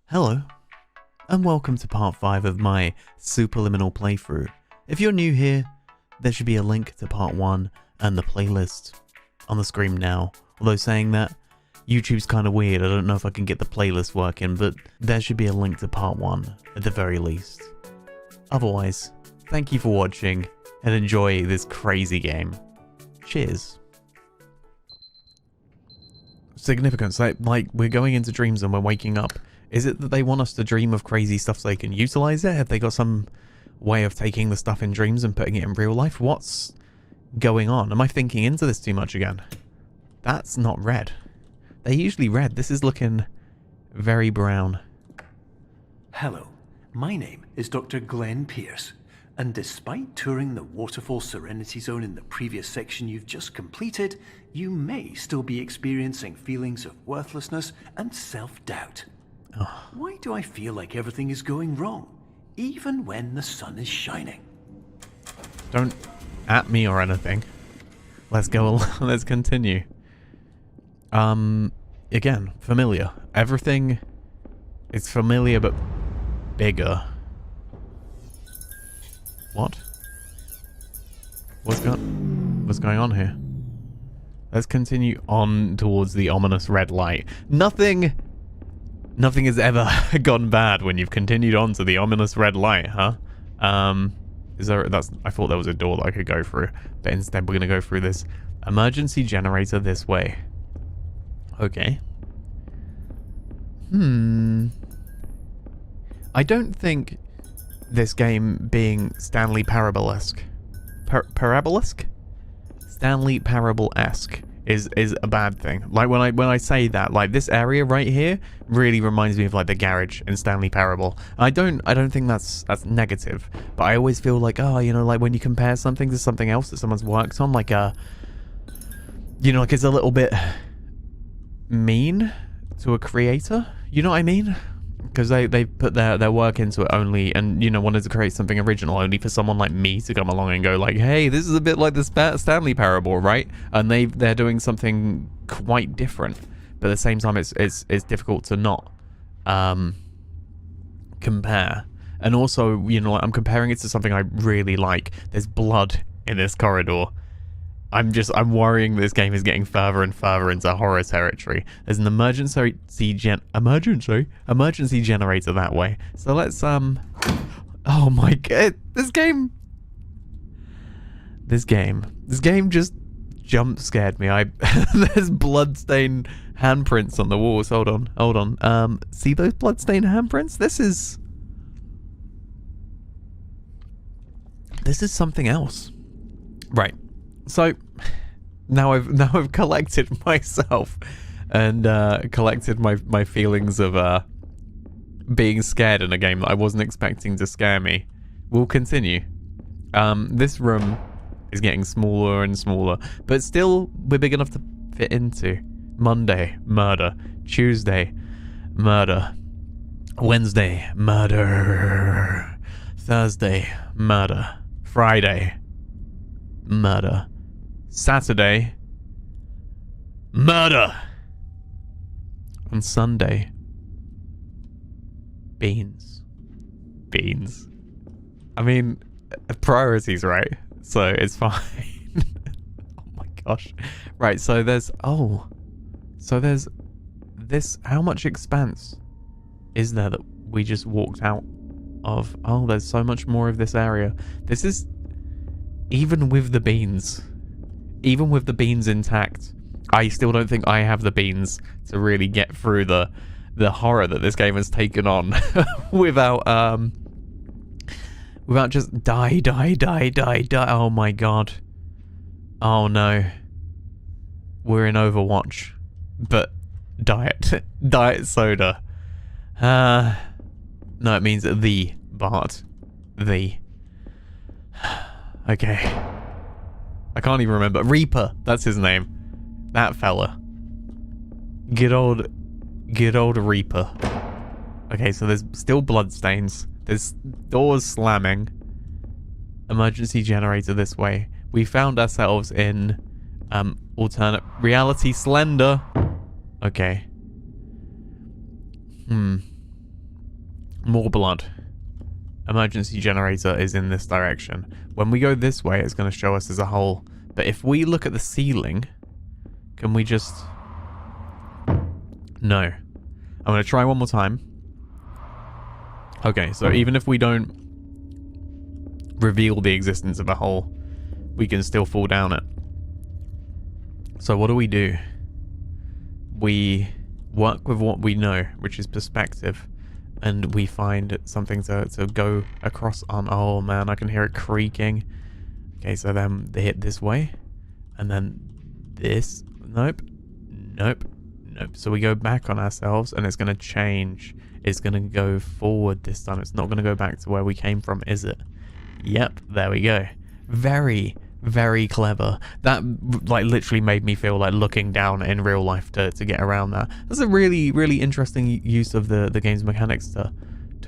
Hello, and welcome to part 5 of my Superliminal playthrough. If you're new here, there should be a link to part 1 and the playlist on the screen now. Although saying that, YouTube's kind of weird, I don't know if I can get the playlist working, but there should be a link to part 1 at the very least. Otherwise, thank you for watching, and enjoy this crazy game. Cheers. Significance, like we're going into dreams and we're waking up. Is it that they want us to dream of crazy stuff so they can utilize it? Have they got some way of taking the stuff in dreams and putting it in real life? What's going on? Am I thinking into this too much again? That's not red. They're usually red. This is looking very brown. Hello, my name is Dr. Glenn Pierce, and despite touring the Waterfall Serenity Zone in the previous section you've just completed, you may still be experiencing feelings of worthlessness and self-doubt. Oh. Why do I feel like everything is going wrong, even when the sun is shining? Don't at me or anything. Let's go. Let's continue. Again, familiar. Everything is familiar but bigger. What? What's going on here? Let's continue on towards the ominous red light. Nothing has ever gone bad when you've continued on to the ominous red light, huh? I thought there was a door that I could go through, but instead we're gonna go through this emergency generator this way. Okay. I don't think this game being Stanley Parable-esque. Parable-esque? Stanley Parable-esque is a bad thing. Like when I say that, like this area right here really reminds me of like the garage in Stanley Parable. I don't think that's negative, but I always feel like, oh, you know, like when you compare something to something else that someone's worked on, like you know, like it's a little bit mean to a creator. You know what I mean? Because they put their work into it only, and you know, wanted to create something original only for someone like me to come along and go like, hey, this is a bit like the Stanley Parable, right? And they're doing something quite different, but at the same time it's difficult to not compare. And also, you know, like, I'm comparing it to something I really like. There's blood in this corridor. I'm worrying this game is getting further and further into horror territory. There's an emergency generator that way. So let's oh my god, this game just jump scared me. There's bloodstained handprints on the walls. Hold on. See those bloodstained handprints? This is something else. Right. So now I've collected myself and collected my feelings of being scared in a game that I wasn't expecting to scare me. We'll continue. This room is getting smaller and smaller, but still we're big enough to fit into. Monday, murder. Tuesday, murder. Wednesday, murder. Thursday, murder. Friday, murder. Saturday, murder. On Sunday, beans. I mean, priorities, right? So it's fine. Oh my gosh. Right, so there's this. How much expanse is there that we just walked out of? Oh, there's so much more of this area. This is, even with the beans intact, I still don't think I have the beans to really get through the horror that this game has taken on without just die. Oh my god. Oh no. We're in Overwatch, but diet soda. No, it means the Bart. Okay. I can't even remember. Reaper, that's his name. That fella. Good old Reaper. Okay, so there's still bloodstains. There's doors slamming. Emergency generator this way. We found ourselves in alternate reality. Slender. Okay. More blood. Emergency generator is in this direction. When we go this way, it's going to show us as a hole. But if we look at the ceiling, can we just... No. I'm going to try one more time. Okay, so even if we don't reveal the existence of a hole, we can still fall down it. So what do? We work with what we know, which is perspective. And we find something to go across on. Oh man, I can hear it creaking. Okay, so then they hit this way. And then this. Nope. Nope. Nope. So we go back on ourselves and it's going to change. It's going to go forward this time. It's not going to go back to where we came from, is it? Yep, there we go. Very, very clever. That like literally made me feel like looking down in real life to get around that. That's a really, really interesting use of the game's mechanics to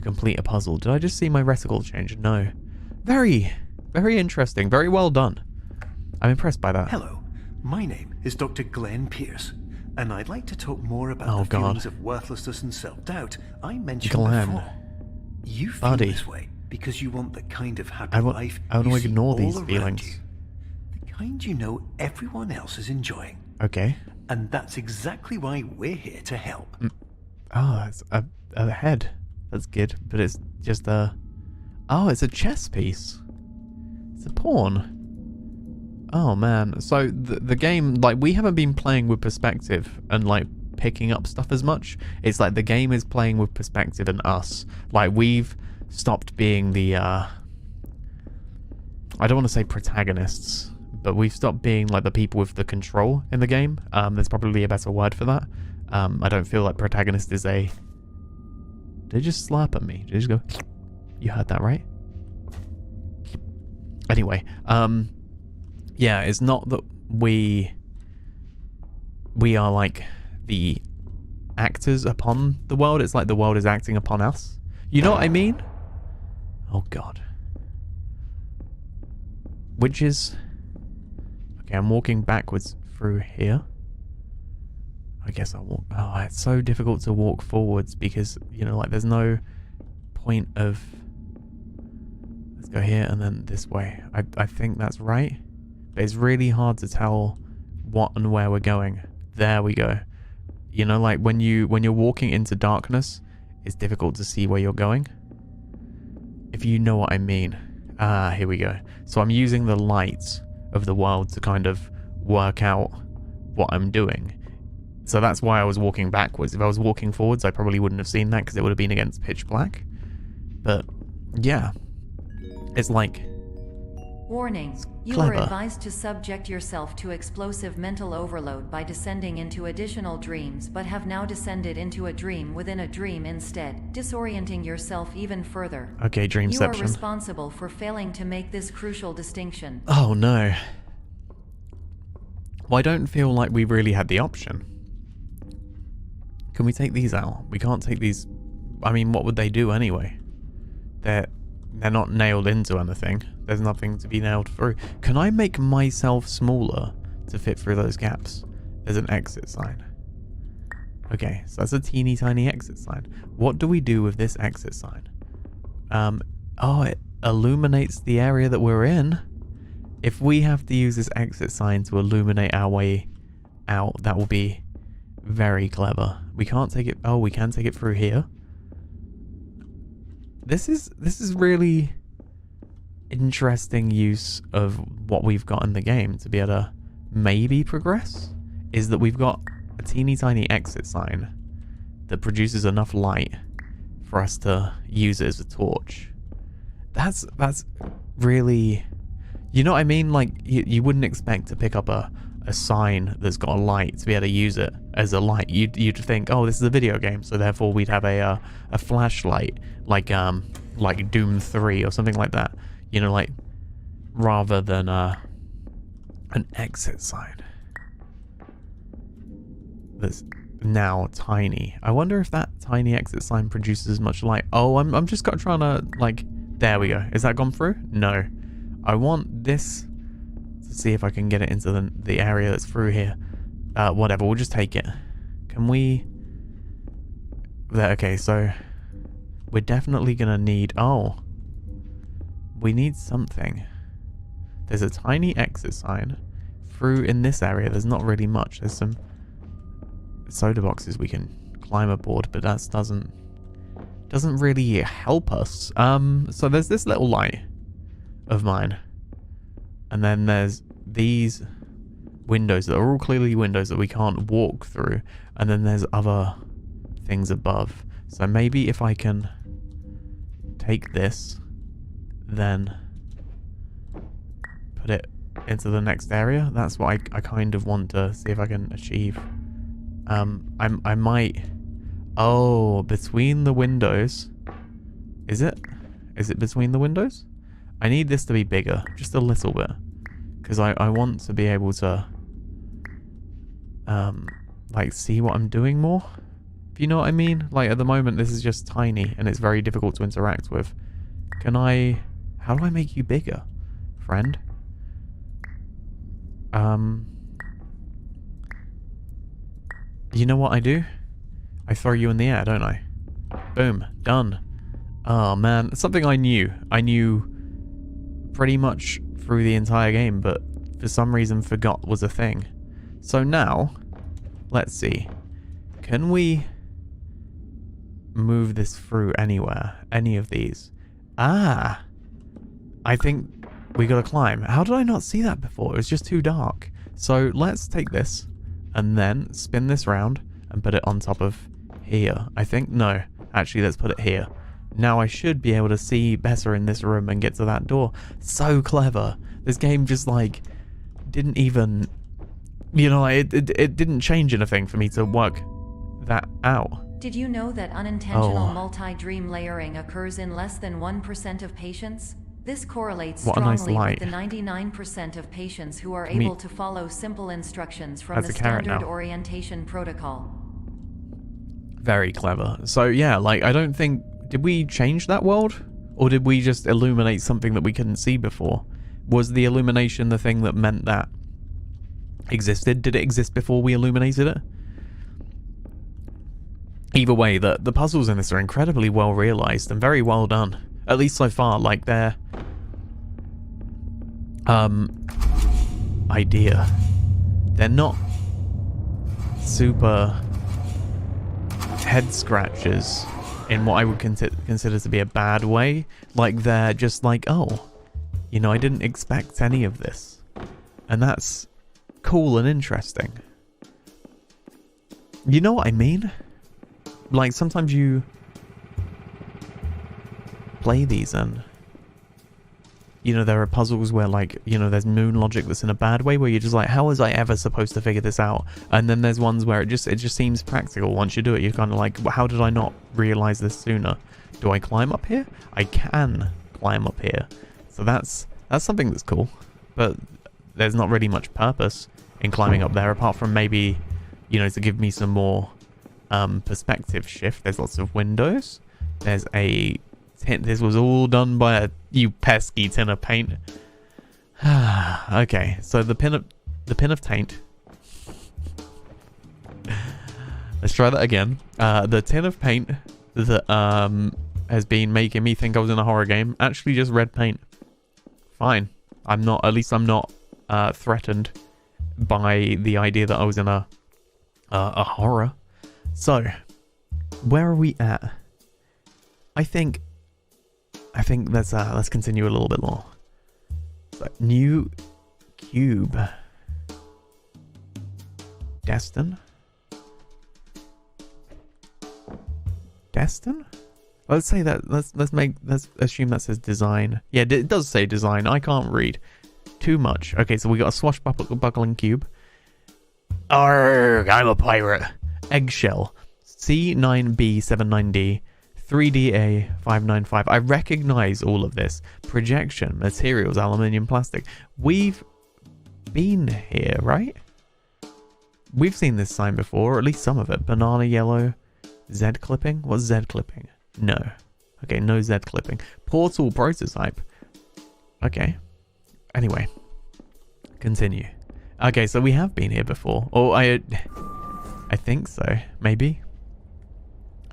complete a puzzle. Did I just see my reticle change? No. Very, very interesting. Very well done. I'm impressed by that. Hello, my name is Dr. Glenn Pierce, and I'd like to talk more about the feelings of worthlessness and self-doubt I mentioned before. You feel this way because you want the kind of happy life I want to ignore these around feelings. You. The kind you know everyone else is enjoying. Okay. And that's exactly why we're here to help. Oh, it's a head. That's good, but it's just a... Oh, it's a chess piece. It's a pawn. Oh man, so the game, like, we haven't been playing with perspective and like picking up stuff as much. It's like the game is playing with perspective and us. Like, we've stopped being the I don't want to say protagonists, but we've stopped being like the people with the control in the game. There's probably a better word for that. I don't feel like protagonist is a... Did it just slap at me? Did it just go... You heard that, right? Anyway, yeah, it's not that we are like the actors upon the world. It's like the world is acting upon us. You know what I mean? Oh god. Which is... Okay, I'm walking backwards through here. I guess I'll walk... Oh, it's so difficult to walk forwards because, you know, like there's no point of... Let's go here and then this way. I think that's right. But it's really hard to tell what and where we're going. There we go. You know, like when you're walking into darkness, it's difficult to see where you're going. If you know what I mean. Ah, here we go. So I'm using the light of the world to kind of work out what I'm doing. So that's why I was walking backwards. If I was walking forwards, I probably wouldn't have seen that because it would have been against pitch black. But yeah, it's like... Warning. You are advised to subject yourself to explosive mental overload by descending into additional dreams, but have now descended into a dream within a dream instead, disorienting yourself even further. Okay, dreamception. You are responsible for failing to make this crucial distinction. Oh no. Well, I don't feel like we really had the option. Can we take these out? We can't take these... I mean, what would they do anyway? They're not nailed into anything. There's nothing to be nailed through. Can I make myself smaller to fit through those gaps? There's an exit sign. Okay, so that's a teeny tiny exit sign. What do we do with this exit sign? Oh, it illuminates the area that we're in. If we have to use this exit sign to illuminate our way out, that will be very clever. We can't take it... Oh, we can take it through here. This is really interesting use of what we've got in the game to be able to maybe progress, is that we've got a teeny tiny exit sign that produces enough light for us to use it as a torch. That's really... You know what I mean? Like, you wouldn't expect to pick up a sign that's got a light to be able to use it as a light. You'd think, oh, this is a video game, so therefore we'd have a flashlight, like Doom 3 or something like that. You know, like, rather than an exit sign that's now tiny. I wonder if that tiny exit sign produces as much light. Oh, I'm just trying to, like, there we go. Is that gone through? No. I want this to see if I can get it into the area that's through here. Whatever, we'll just take it. Can we... There, okay, so... We're definitely gonna need... Oh. We need something. There's a tiny exit sign. Through in this area, there's not really much. There's some soda boxes we can climb aboard, but that doesn't really help us. So there's this little light of mine. And then there's these windows that are all clearly windows that we can't walk through. And then there's other things above. So maybe if I can take this, then put it into the next area. That's what I kind of want to see if I can achieve. I might... Oh, between the windows. Is it? Is it between the windows? I need this to be bigger, just a little bit. Because I want to be able to... like, see what I'm doing more. If you know what I mean? Like, at the moment, this is just tiny, and it's very difficult to interact with. Can I... How do I make you bigger, friend? You know what I do? I throw you in the air, don't I? Boom. Done. Oh, man. Something I knew. I knew pretty much through the entire game, but for some reason forgot was a thing. So now, let's see. Can we move this through anywhere? Any of these? Ah! I think we gotta climb. How did I not see that before? It was just too dark. So let's take this and then spin this round and put it on top of here. I think, no. Actually, let's put it here. Now I should be able to see better in this room and get to that door. So clever. This game just, like, didn't even... You know, it didn't change anything for me to work that out. Did you know that unintentional multi-dream layering occurs in less than 1% of patients? This correlates strongly with the 99% of patients who are able to follow simple instructions from the standard orientation protocol. Very clever. So yeah, like, I don't think... Did we change that world? Or did we just illuminate something that we couldn't see before? Was the illumination the thing that meant that existed? Did it exist before we illuminated it? Either way, the puzzles in this are incredibly well realized and very well done. At least so far, like their idea. They're not super head scratches in what I would consider to be a bad way. Like, they're just like, oh, you know, I didn't expect any of this. And that's cool and interesting. You know what I mean? Like, sometimes you play these and, you know, there are puzzles where, like, you know, there's moon logic that's in a bad way, where you're just like, how was I ever supposed to figure this out? And then there's ones where it just seems practical. Once you do it, you're kind of like, well, how did I not realize this sooner? Do I climb up here? I can climb up here. So that's something that's cool. But there's not really much purpose in climbing up there, apart from maybe, you know, to give me some more perspective shift. There's lots of windows. There's a tin. This was all done by you pesky tin of paint. Okay, so the pin of taint. Let's try that again. The tin of paint that has been making me think I was in a horror game. Actually, just red paint. Fine. I'm not. At least I'm not threatened by the idea that I was in a horror. So, where are we at? I think let's continue a little bit more. So, new cube. Destin? Let's say that. Let's assume that says design. Yeah, it does say design. I can't read too much. Okay, so we got a swashbuckling cube. Arrgh, I'm a pirate. Eggshell. C9B79D. 3DA595. I recognize all of this. Projection, materials, aluminium, plastic. We've been here, right? We've seen this sign before, or at least some of it. Banana yellow. Z clipping? What's Z clipping? No. Okay, no Z clipping. Portal prototype. Okay. Anyway. Continue. Okay, so we have been here before. Or I think so. Maybe.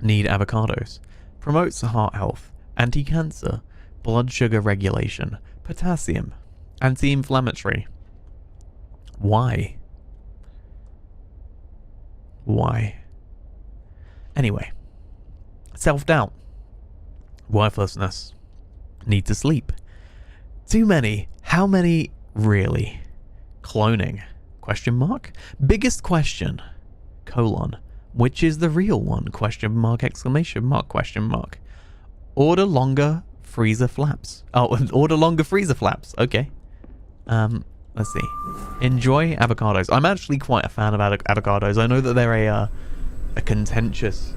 Need avocados. Promotes heart health, anti-cancer, blood sugar regulation, potassium, anti-inflammatory. Why? Why? Anyway. Self-doubt. Worthlessness. Need to sleep. Too many. How many really? Cloning. Question mark? Biggest question. Colon. Which is the real one? Question mark, exclamation mark, question mark. Order longer freezer flaps. Oh, order longer freezer flaps. Okay. Let's see. Enjoy avocados. I'm actually quite a fan of avocados. I know that they're a contentious...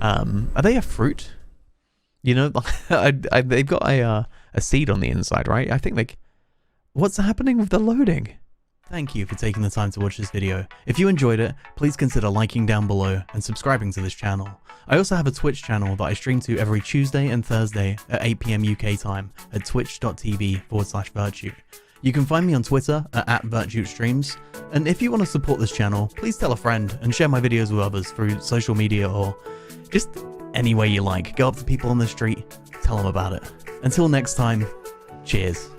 are they a fruit? You know, they've got a seed on the inside, right? I think like... What's happening with the loading? Thank you for taking the time to watch this video. If you enjoyed it, please consider liking down below and subscribing to this channel. I also have a Twitch channel that I stream to every Tuesday and Thursday at 8 PM UK time at twitch.tv/Virtute. You can find me on Twitter at Virtute Streams, and if you want to support this channel, please tell a friend and share my videos with others through social media or just any way you like. Go up to people on the street, tell them about it. Until next time, cheers.